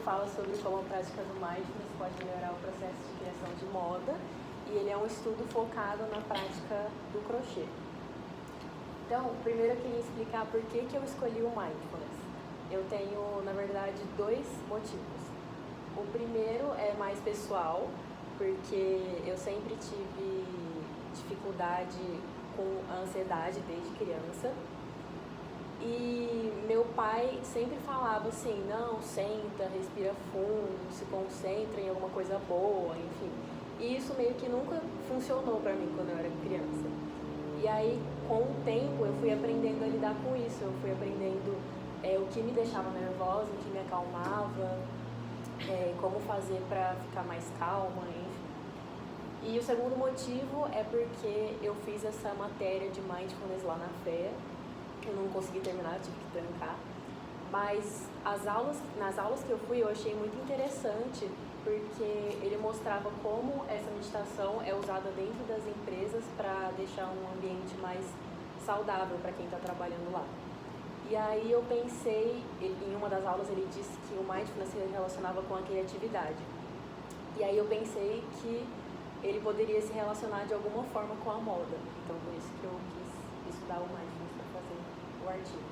fala sobre como a prática do mindfulness pode melhorar o processo de criação de moda, e ele é um estudo focado na prática do crochê. Então, primeiro eu queria explicar por que eu escolhi o mindfulness. Eu tenho, na verdade, dois motivos. O primeiro é mais pessoal, porque eu sempre tive dificuldade com a ansiedade desde criança. E meu pai sempre falava assim, não, senta, respira fundo, se concentra em alguma coisa boa, enfim. E isso meio que nunca funcionou pra mim quando eu era criança. E aí, com o tempo, eu fui aprendendo a lidar com isso. Eu fui aprendendo o que me deixava nervosa, o que me acalmava, como fazer pra ficar mais calma, enfim. E o segundo motivo é porque eu fiz essa matéria de mindfulness lá na FEA. Eu não consegui terminar, tive que trancar. Mas nas aulas que eu fui, eu achei muito interessante, porque ele mostrava como essa meditação é usada dentro das empresas para deixar um ambiente mais saudável para quem está trabalhando lá. E aí eu pensei, em uma das aulas ele disse que o mindfulness se relacionava com a criatividade. E aí eu pensei que ele poderia se relacionar de alguma forma com a moda. Então por isso que eu quis estudar o mindfulness para fazer o artigo.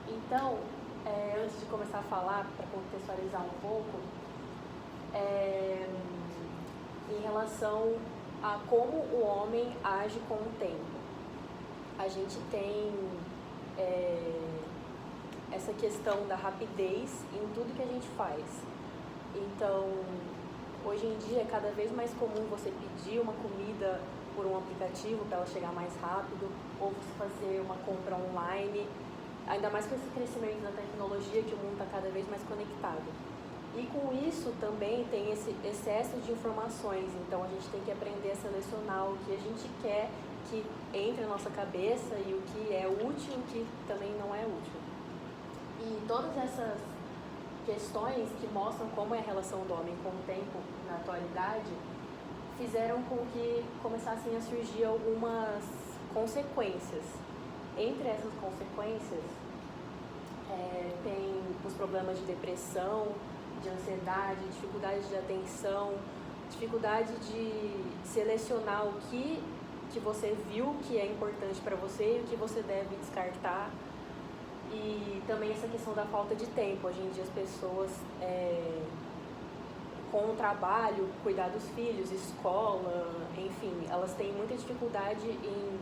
Então, antes de começar a falar, para contextualizar um pouco, em relação a como o homem age com o tempo. A gente tem essa questão da rapidez em tudo que a gente faz. Então, hoje em dia é cada vez mais comum você pedir uma comida por um aplicativo para ela chegar mais rápido, ou você fazer uma compra online, ainda mais com esse crescimento da tecnologia, que o mundo está cada vez mais conectado. E com isso também tem esse excesso de informações, então a gente tem que aprender a selecionar o que a gente quer que entre na nossa cabeça e o que é útil e o que também não é útil. E todas essas questões que mostram como é a relação do homem com o tempo na atualidade fizeram com que começassem a surgir algumas consequências. Entre essas consequências, tem os problemas de depressão, de ansiedade, dificuldade de atenção, dificuldade de selecionar o que você viu que é importante para você e o que você deve descartar. E também essa questão da falta de tempo. Hoje em dia as pessoas, com o trabalho, cuidar dos filhos, escola, enfim, elas têm muita dificuldade em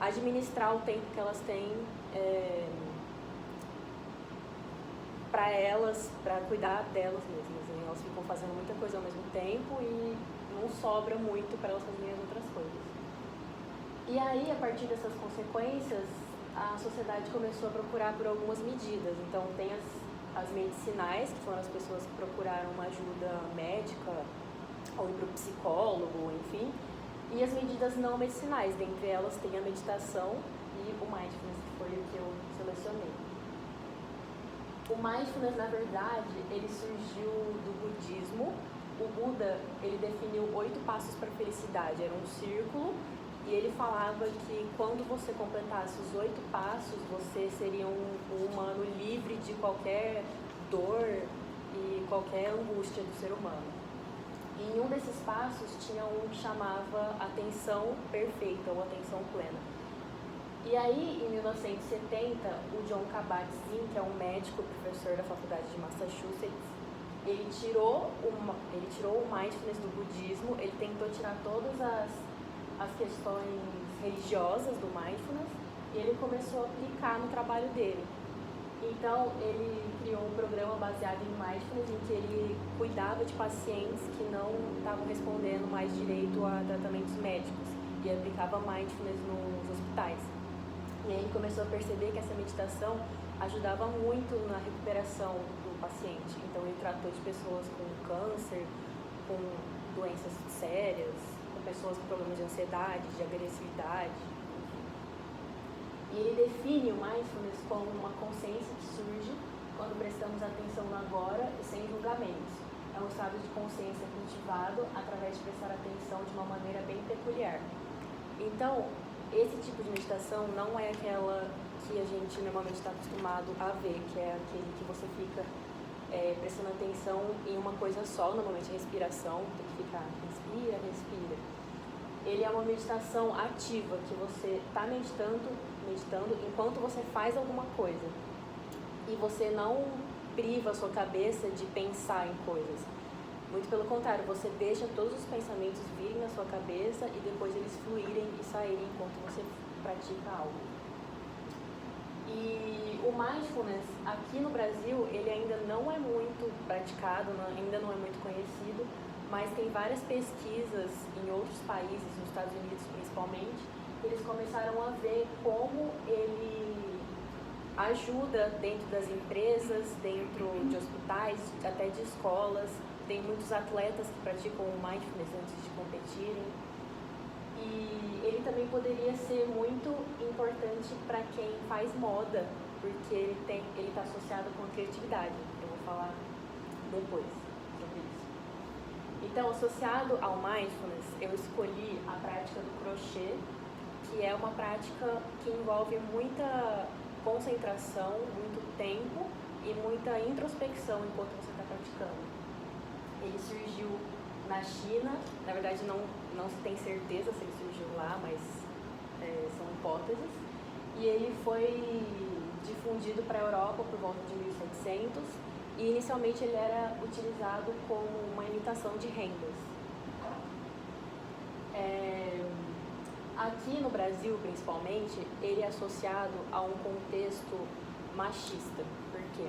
administrar o tempo que elas têm para elas, para cuidar delas mesmas. Né? Elas ficam fazendo muita coisa ao mesmo tempo e não sobra muito para elas fazerem as outras coisas. E aí, a partir dessas consequências, a sociedade começou a procurar por algumas medidas. Então, tem as medicinais, que foram as pessoas que procuraram uma ajuda médica, ou ir para o psicólogo, enfim. E as medidas não medicinais, dentre elas tem a meditação e o mindfulness, que foi o que eu selecionei. O mindfulness, na verdade, ele surgiu do budismo. O Buda, ele definiu 8 passos para a felicidade, era um círculo, e ele falava que quando você completasse os 8 passos, você seria um humano livre de qualquer dor e qualquer angústia do ser humano. E em um desses passos tinha um que chamava atenção perfeita ou atenção plena. E aí, em 1970, o Jon Kabat-Zinn, que é um médico, professor da faculdade de Massachusetts, ele tirou o mindfulness do budismo, ele tentou tirar todas as questões religiosas do mindfulness e ele começou a aplicar no trabalho dele. Então, ele criou um programa baseado em mindfulness em que ele cuidava de pacientes que não estavam respondendo mais direito a tratamentos médicos e aplicava mindfulness nos hospitais. E aí ele começou a perceber que essa meditação ajudava muito na recuperação do paciente. Então, ele tratou de pessoas com câncer, com doenças sérias, com pessoas com problemas de ansiedade, de agressividade. E ele define o mindfulness como uma consciência que surge quando prestamos atenção no agora e sem julgamentos. É um estado de consciência cultivado através de prestar atenção de uma maneira bem peculiar. Então, esse tipo de meditação não é aquela que a gente normalmente está acostumado a ver, que é aquele que você fica prestando atenção em uma coisa só, normalmente a respiração, tem que ficar respira, respira. Ele é uma meditação ativa, que você está meditando enquanto você faz alguma coisa. E você não priva a sua cabeça de pensar em coisas. Muito pelo contrário, você deixa todos os pensamentos virem na sua cabeça e depois eles fluírem e saírem enquanto você pratica algo. E o mindfulness, aqui no Brasil, ele ainda não é muito praticado, ainda não é muito conhecido, mas tem várias pesquisas em outros países, nos Estados Unidos principalmente, que eles começaram a ver como ele ajuda dentro das empresas, dentro de hospitais, até de escolas. Tem muitos atletas que praticam o mindfulness antes de competirem. E ele também poderia ser muito importante para quem faz moda, porque ele está associado com a criatividade. Eu vou falar depois sobre isso. Então, associado ao mindfulness, eu escolhi a prática do crochê, que é uma prática que envolve muita concentração, muito tempo e muita introspecção enquanto você está praticando. Ele surgiu na China, na verdade não se tem certeza se ele surgiu lá, mas são hipóteses. E ele foi difundido para a Europa por volta de 1700 e inicialmente ele era utilizado como uma imitação de rendas. Aqui no Brasil, principalmente, ele é associado a um contexto machista. Por quê?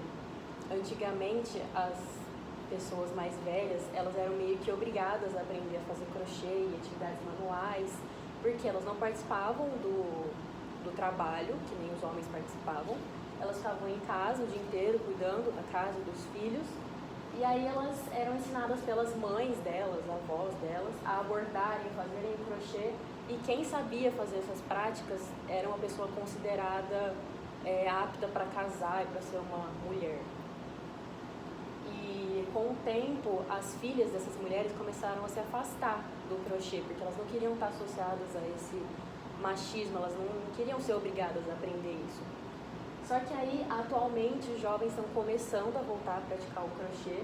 Antigamente, as pessoas mais velhas, elas eram meio que obrigadas a aprender a fazer crochê e atividades manuais, porque elas não participavam do trabalho, que nem os homens participavam. Elas ficavam em casa o dia inteiro, cuidando da casa, dos filhos, e aí elas eram ensinadas pelas mães delas, avós delas, a bordarem, fazerem crochê, e quem sabia fazer essas práticas era uma pessoa considerada apta para casar e para ser uma mulher. E com o tempo, as filhas dessas mulheres começaram a se afastar do crochê, porque elas não queriam estar associadas a esse machismo, elas não queriam ser obrigadas a aprender isso. Só que aí, atualmente, os jovens estão começando a voltar a praticar o crochê,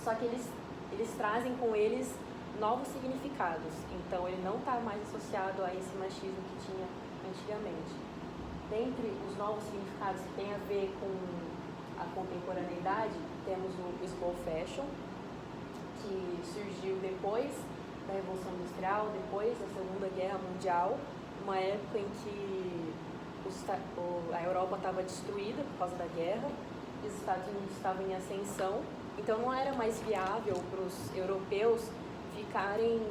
só que eles trazem com eles novos significados, então ele não está mais associado a esse machismo que tinha antigamente. Dentre os novos significados que tem a ver com a contemporaneidade, temos o slow fashion, que surgiu depois da Revolução Industrial, depois da Segunda Guerra Mundial, uma época em que a Europa estava destruída por causa da guerra, e os Estados Unidos estavam em ascensão, então não era mais viável para os europeus ficarem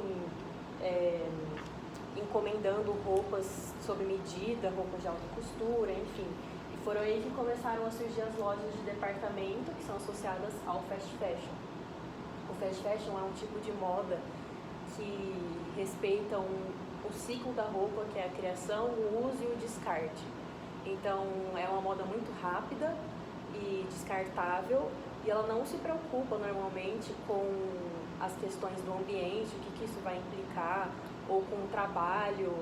encomendando roupas sob medida, roupas de alta costura, enfim. E foram aí que começaram a surgir as lojas de departamento que são associadas ao fast fashion. O fast fashion é um tipo de moda que respeita o ciclo da roupa, que é a criação, o uso e o descarte. Então, é uma moda muito rápida e descartável, e ela não se preocupa normalmente com as questões do ambiente, o que isso vai implicar, ou com o trabalho,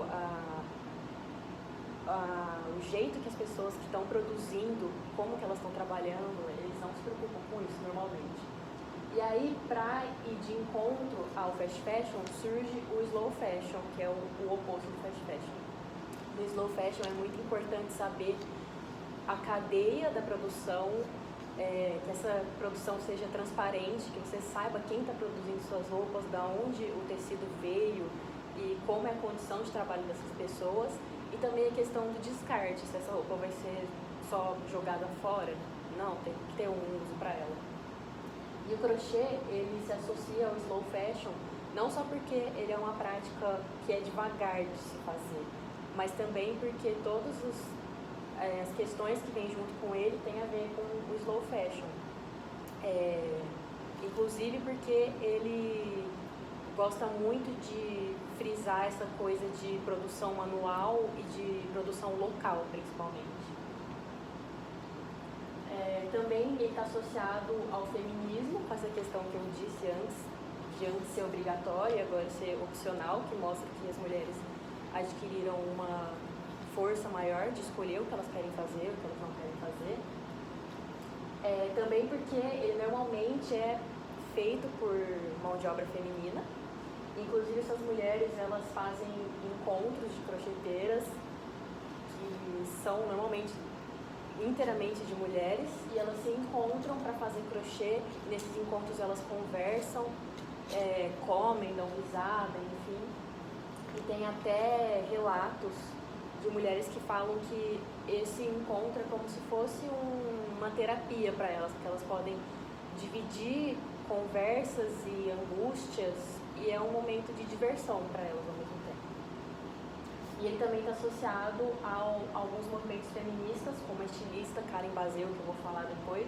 o jeito que as pessoas que estão produzindo, como que elas estão trabalhando, eles não se preocupam com isso normalmente. E aí, para ir de encontro ao fast fashion, surge o slow fashion, que é o oposto do fast fashion. No slow fashion é muito importante saber a cadeia da produção, que essa produção seja transparente, que você saiba quem está produzindo suas roupas, de onde o tecido veio e como é a condição de trabalho dessas pessoas, e também a questão do descarte, se essa roupa vai ser só jogada fora. Não, tem que ter um uso para ela. E o crochê, ele se associa ao slow fashion, não só porque ele é uma prática que é devagar de se fazer, mas também porque todas as questões que vêm junto com ele têm a ver com o slow fashion. Inclusive porque ele gosta muito de frisar essa coisa de produção manual e de produção local, principalmente. Também ele está associado ao feminismo, com essa questão que eu disse antes, de antes ser obrigatório e agora ser opcional, que mostra que as mulheres adquiriram uma força maior de escolher o que elas querem fazer, o que elas não querem fazer. Também porque ele normalmente é feito por mão de obra feminina. Inclusive essas mulheres, elas fazem encontros de crocheteiras que são normalmente inteiramente de mulheres, e elas se encontram para fazer crochê. Nesses encontros elas conversam, comem, dão risada, enfim. E tem até relatos de mulheres que falam que esse encontro é como se fosse uma terapia para elas, porque elas podem dividir conversas e angústias, e é um momento de diversão para elas ao mesmo tempo. E ele também está associado a alguns movimentos feministas, como a estilista Karen Baseu, que eu vou falar depois.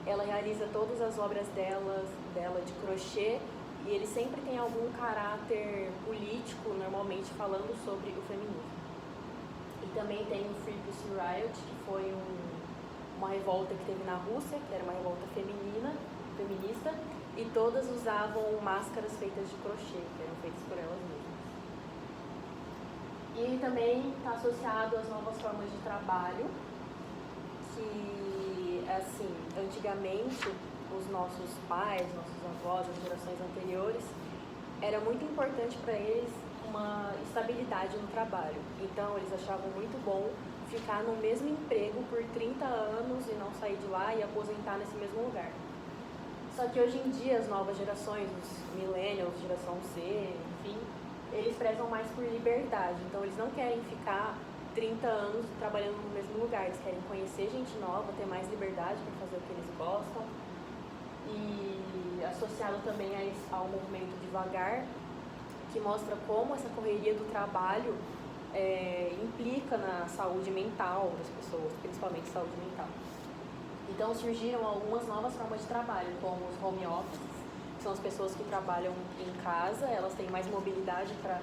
Ela realiza todas as obras dela de crochê, e ele sempre tem algum caráter político, normalmente falando sobre o feminismo. E também tem o Free Pussy Riot, que foi uma revolta que teve na Rússia, que era uma revolta feminista, e todas usavam máscaras feitas de crochê, que eram feitas por elas mesmas. E ele também está associado às novas formas de trabalho, que, assim, antigamente, os nossos pais, nossos avós, as gerações anteriores, era muito importante para eles uma estabilidade no trabalho. Então, eles achavam muito bom ficar no mesmo emprego por 30 anos e não sair de lá e aposentar nesse mesmo lugar. Só que hoje em dia, as novas gerações, os millennials, geração C, enfim, eles prezam mais por liberdade. Então, eles não querem ficar 30 anos trabalhando no mesmo lugar. Eles querem conhecer gente nova, ter mais liberdade para fazer o que eles gostam. E associado também ao movimento Devagar, que mostra como essa correria do trabalho implica na saúde mental das pessoas, principalmente saúde mental. Então surgiram algumas novas formas de trabalho, como os home offices, que são as pessoas que trabalham em casa, elas têm mais mobilidade para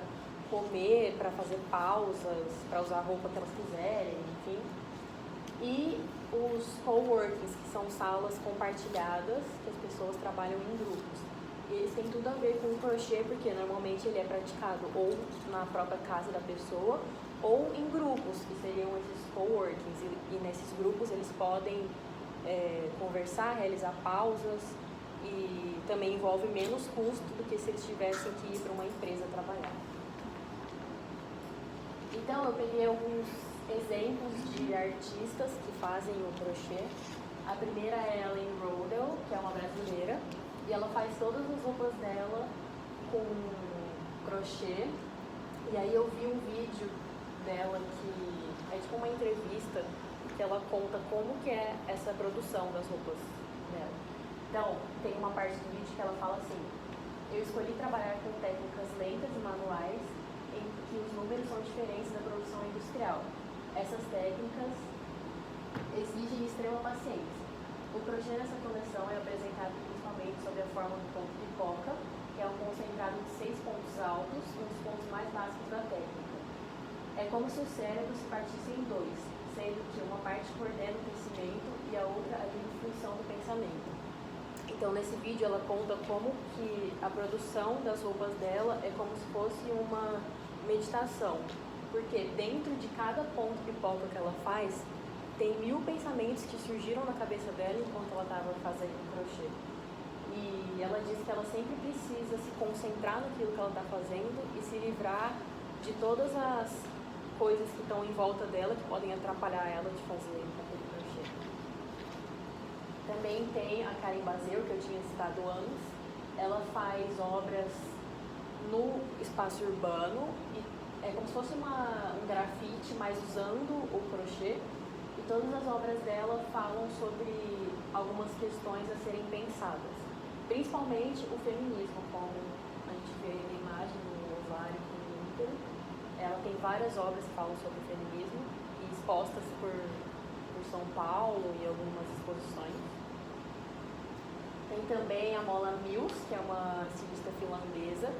comer, para fazer pausas, para usar a roupa que elas quiserem, enfim. E os coworkings, que são salas compartilhadas, que as pessoas trabalham em grupos. E eles têm tudo a ver com o crochê, porque normalmente ele é praticado ou na própria casa da pessoa, ou em grupos, que seriam esses coworkings. E nesses grupos eles podem conversar, realizar pausas, e também envolve menos custo do que se eles tivessem que ir para uma empresa trabalhar. Então, eu peguei alguns exemplos de artistas que fazem o crochê. A primeira é a Ellen Rodel, que é uma brasileira, e ela faz todas as roupas dela com crochê. E aí eu vi um vídeo dela que é tipo uma entrevista, que ela conta como que é essa produção das roupas dela. Então, tem uma parte do vídeo que ela fala assim: eu escolhi trabalhar com técnicas lentas e manuais, em que os números são diferentes da produção industrial. Essas técnicas exigem extrema paciência. O crochê nessa coleção é apresentado principalmente sob a forma do ponto pipoca, que é um concentrado de 6 pontos altos, um dos pontos mais básicos da técnica. É como se o cérebro se partisse em dois, sendo que uma parte coordena o crescimento e a outra a diminuição do pensamento. Então, nesse vídeo, ela conta como que a produção das roupas dela é como se fosse uma meditação, porque dentro de cada ponto pipoca que ela faz, tem 1000 pensamentos que surgiram na cabeça dela enquanto ela estava fazendo crochê. E ela diz que ela sempre precisa se concentrar naquilo que ela está fazendo e se livrar de todas as coisas que estão em volta dela, que podem atrapalhar ela de fazer aquele crochê. Também tem a Karen Baseu, que eu tinha citado antes. Ela faz obras no espaço urbano, e é como se fosse um grafite, mas usando o crochê. E todas as obras dela falam sobre algumas questões a serem pensadas, principalmente o feminismo, como a gente vê na imagem no ovário com o útero. Ela tem várias obras que falam sobre o feminismo, e expostas por São Paulo e algumas exposições. Tem também a Mola Mills, que é uma estilista finlandesa.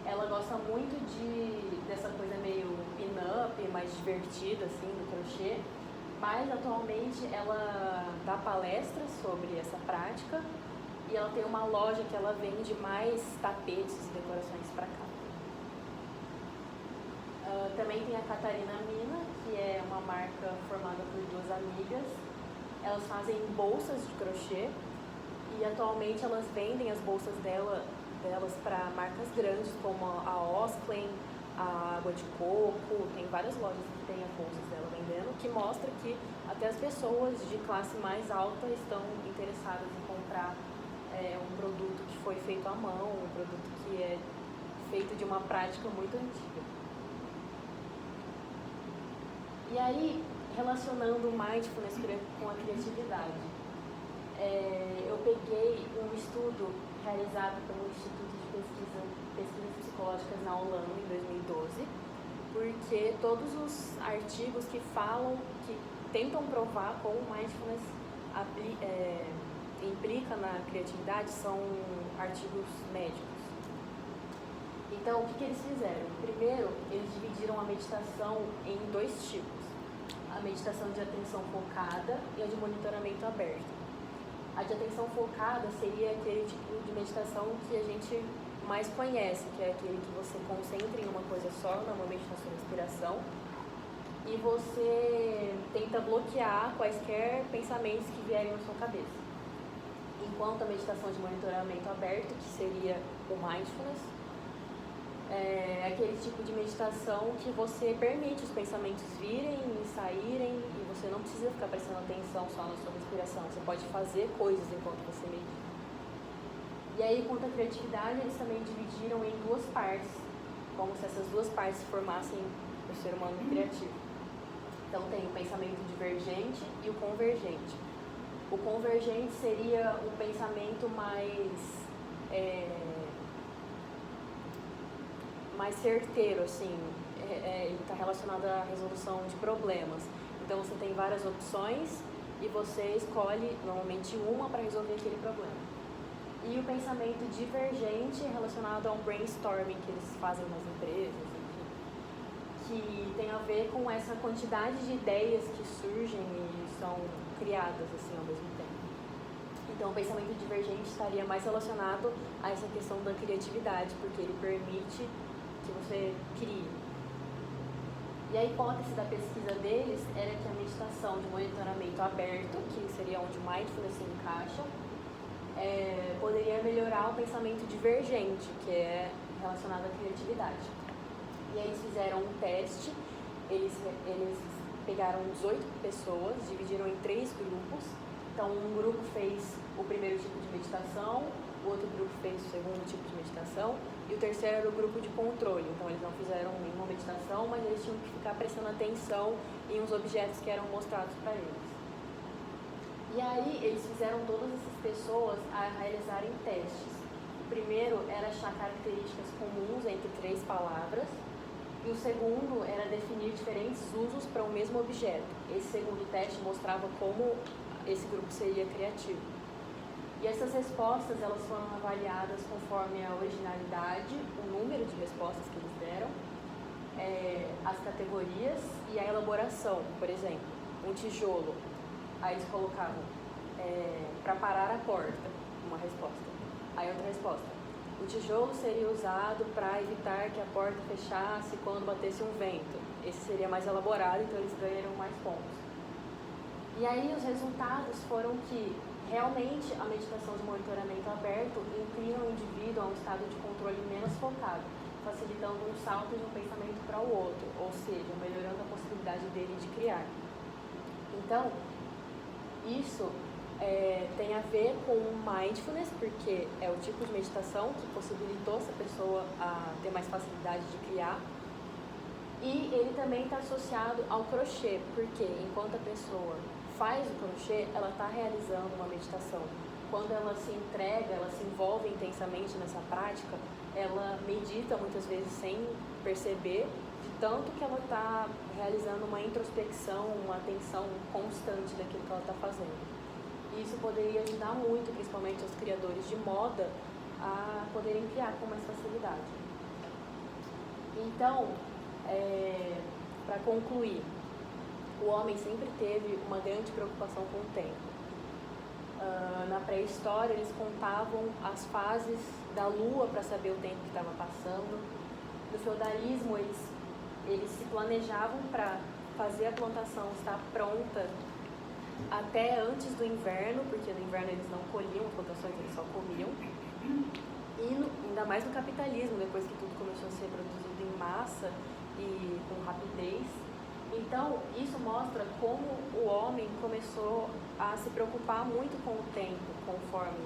Ela gosta muito dessa coisa meio pin-up, mais divertida, assim, do crochê. Mas, atualmente, ela dá palestras sobre essa prática, e ela tem uma loja que ela vende mais tapetes e decorações para cá. Também tem a Catarina Mina, que é uma marca formada por 2 amigas, elas fazem bolsas de crochê e atualmente elas vendem as bolsas delas para marcas grandes como a Osklen, a Água de Coco, tem várias lojas que tem as bolsas dela vendendo, que mostra que até as pessoas de classe mais alta estão interessadas em comprar um produto que foi feito à mão, um produto que é feito de uma prática muito antiga. E aí, relacionando o mindfulness com a criatividade, eu peguei um estudo realizado pelo Instituto de Pesquisas Psicológicas na Holanda, em 2012, porque todos os artigos que falam, que tentam provar como o mindfulness implica na criatividade são artigos médicos. Então, o que eles fizeram? Primeiro, eles dividiram a meditação em 2 tipos. A meditação de atenção focada e a de monitoramento aberto. A de atenção focada seria aquele tipo de meditação que a gente mais conhece, que é aquele que você concentra em uma coisa só, normalmente na sua respiração, e você tenta bloquear quaisquer pensamentos que vierem na sua cabeça. Enquanto a meditação de monitoramento aberto, que seria o mindfulness, é aquele tipo de meditação que você permite os pensamentos virem e saírem e você não precisa ficar prestando atenção só na sua respiração, você pode fazer coisas enquanto você medita. E aí, quanto à criatividade, eles também dividiram em 2 partes, como se essas 2 partes formassem o ser humano criativo. Então tem o pensamento divergente e o convergente. O convergente seria um pensamento mais certeiro, assim, ele está relacionado à resolução de problemas. Então você tem várias opções e você escolhe normalmente uma para resolver aquele problema. E o pensamento divergente é relacionado a um brainstorming que eles fazem nas empresas, enfim, que tem a ver com essa quantidade de ideias que surgem e são criadas assim ao mesmo tempo. Então, o pensamento divergente estaria mais relacionado a essa questão da criatividade, porque ele permite que você crie. E a hipótese da pesquisa deles era que a meditação de monitoramento aberto, que seria onde o mindfulness se encaixa, poderia melhorar o pensamento divergente, que é relacionado à criatividade. E aí eles fizeram um teste, eles pegaram 18 pessoas, dividiram em 3 grupos. Então, um grupo fez o primeiro tipo de meditação, o outro grupo fez o segundo tipo de meditação e o terceiro era o grupo de controle. Então, eles não fizeram nenhuma meditação, mas eles tinham que ficar prestando atenção em uns objetos que eram mostrados para eles. E aí, eles fizeram todas essas pessoas a realizarem testes. O primeiro era achar características comuns entre 3 palavras e o segundo era definir diferentes usos para o mesmo objeto. Esse segundo teste mostrava como esse grupo seria criativo. E essas respostas, elas foram avaliadas conforme a originalidade, o número de respostas que eles deram, as categorias e a elaboração. Por exemplo, um tijolo, aí eles colocavam para parar a porta, uma resposta. Aí outra resposta, o tijolo seria usado para evitar que a porta fechasse quando batesse um vento. Esse seria mais elaborado, então eles ganharam mais pontos. E aí os resultados foram que realmente a meditação de monitoramento aberto inclina o indivíduo a um estado de controle menos focado, facilitando um salto de um pensamento para o outro, ou seja, melhorando a possibilidade dele de criar. Então, isso tem a ver com o mindfulness, porque é o tipo de meditação que possibilitou essa pessoa a ter mais facilidade de criar. E ele também está associado ao crochê, porque enquanto a pessoa faz o crochê, ela está realizando uma meditação. Quando ela se entrega, ela se envolve intensamente nessa prática, ela medita muitas vezes sem perceber, de tanto que ela está realizando uma introspecção, uma atenção constante daquilo que ela está fazendo. E isso poderia ajudar muito, principalmente os criadores de moda, a poderem criar com mais facilidade. Então, para concluir, o homem sempre teve uma grande preocupação com o tempo. Na pré-história, eles contavam as fases da lua para saber o tempo que estava passando. No feudalismo, eles se planejavam para fazer a plantação estar pronta até antes do inverno, porque no inverno eles não colhiam as plantações, eles só comiam. E ainda mais no capitalismo, depois que tudo começou a ser produzido em massa e com rapidez. Então, isso mostra como o homem começou a se preocupar muito com o tempo, conforme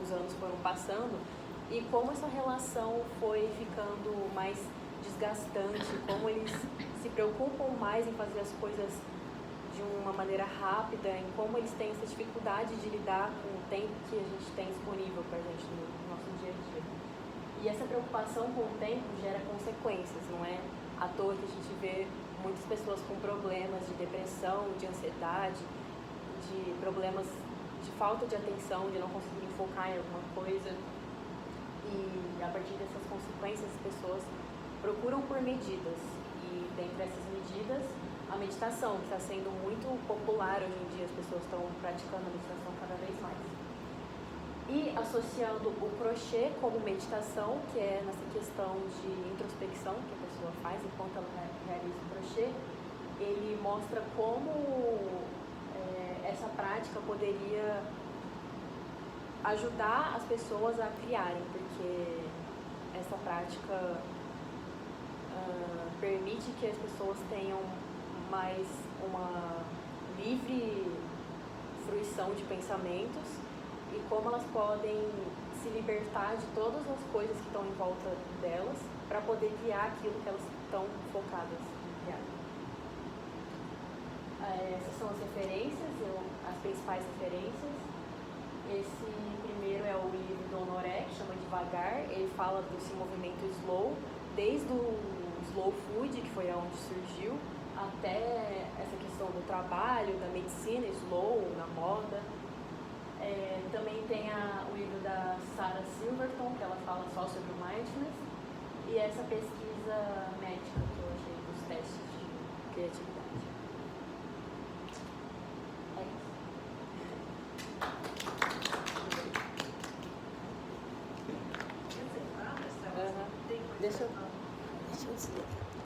os anos foram passando, e como essa relação foi ficando mais desgastante, como eles se preocupam mais em fazer as coisas de uma maneira rápida, em como eles têm essa dificuldade de lidar com o tempo que a gente tem disponível para a gente no nosso dia a dia. E essa preocupação com o tempo gera consequências, não é à toa que a gente vê muitas pessoas com problemas de depressão, de ansiedade, de problemas de falta de atenção, de não conseguir focar em alguma coisa. E a partir dessas consequências, as pessoas procuram por medidas. E dentre essas medidas, a meditação, que está sendo muito popular hoje em dia, as pessoas estão praticando a meditação cada vez mais. E associando o crochê como meditação, que é nessa questão de introspecção que a pessoa faz enquanto ela realiza o crochê, ele mostra como essa prática poderia ajudar as pessoas a criarem, porque essa prática permite que as pessoas tenham mais uma livre fruição de pensamentos e como elas podem se libertar de todas as coisas que estão em volta delas para poder criar aquilo que elas estão focadas em criar. Essas são as referências, as principais referências. Esse primeiro é o livro do Honoré, que chama Devagar. Ele fala desse movimento slow, desde o slow food, que foi onde surgiu, até essa questão do trabalho, da medicina slow, na moda. Também tem o livro da Sarah Silverton, que ela fala só sobre o mindfulness, e essa pesquisa médica que eu achei dos testes de criatividade.